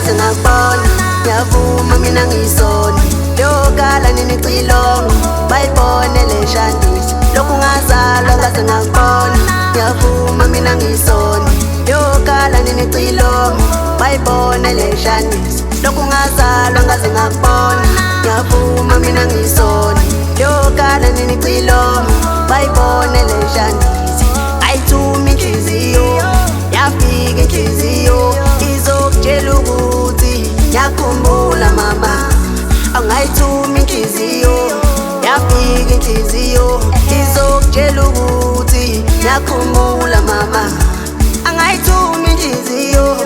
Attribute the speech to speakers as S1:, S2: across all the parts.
S1: ngaze ngakubona. Ngiyavuma mina ngisoni lokala ninicilongo bayibone le shandisi. Lokhu ngazalwa ngaze ngakubona. Ngiyavuma mina ngisoni lokala ninicilongo bayibone le shandisi. Lokhu ngazalwa ngaze ngakubona. Ngiyavuma mina ngisoni lokala ninicilongo bayibone le shandisi. Ayithuma inhliziyo yafika inhliziyo izokutshela ukuthi ngiyakhumbula mama. Angayithuma inhliziyo yafika inhliziyo izokutshela ukuthi ngiyakhumbula mama. Angayithuma inhliziyo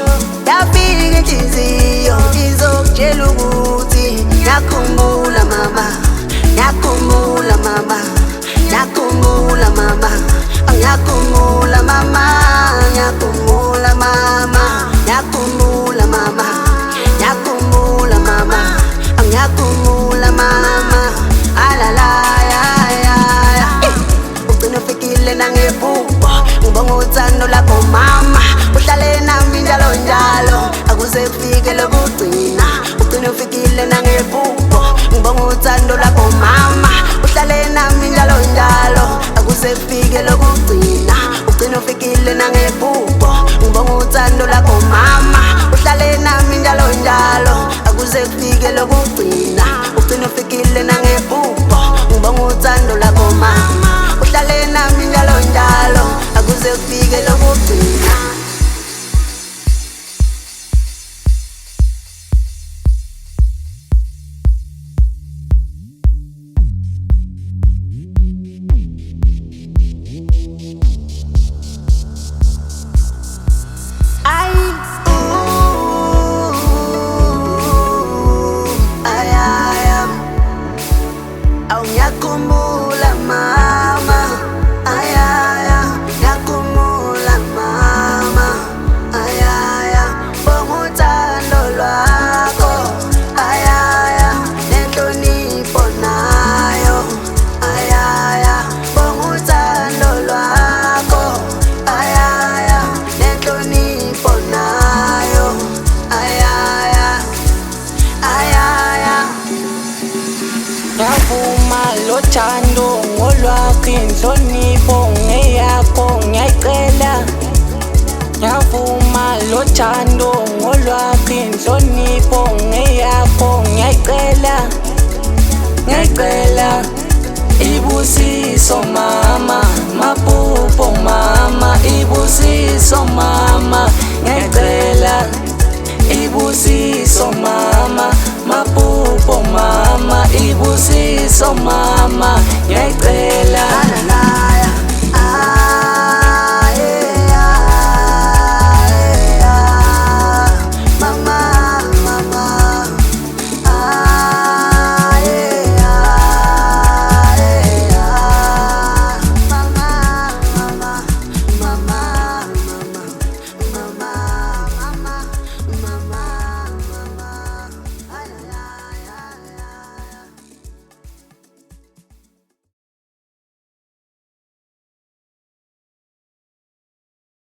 S1: yafika inhliziyo izokutshela ukuthi ngiyakhumbula mama. Ngiyakhumbula mama, ngiyakhumbula mama, ngiyakhumbula mama, ngiyakhumbula mama, ngiyakhumbula mama, ngiyakhumbula mama, ngiyakhumbula mama. Alala ya ya ya. Ugcina ufikile nangephupho ngibonga uthando lakho mama. Uhlale nami njalo njalo akuze kufike lokugcina. Ugcina ufikile nangephupho ngibonga uthando lakho mama. Uhlale nami njalo njalo akuze kufike lokugcina. Ugcina ufikile nangephupho ngibonga uthando lakho mama. Uhlale nami njalo njalo akuze kufike lokugcina. Ugcina ufikile nangephupho ngibonga uthando lakho mama. Uhlale nami njalo njalo akuze kufike lokugcina. Ngiyakhumbula mama, ayaya, ngiyakhumbula mama, ayaya, bonga uthando lwakho, ayaya, nenhlonipho nayo, ayaya, bonga uthando lwakho, ayaya, nenhlonipho nayo, ayaya, ayaya.
S2: Ngiyavuma lo thando ngolwakho inhlonipho ngeyakho ngiyayicela. Ngiyavuma lo thando ngolwakho inhlonipho ngeyakho ngiyayicela. Ngiyayicela ibusiso mama, maphupho mama, ibusiso mama. Ngiyayicela ibusiso mama, maphupho mama, ibusiso mama. Ngiyayicela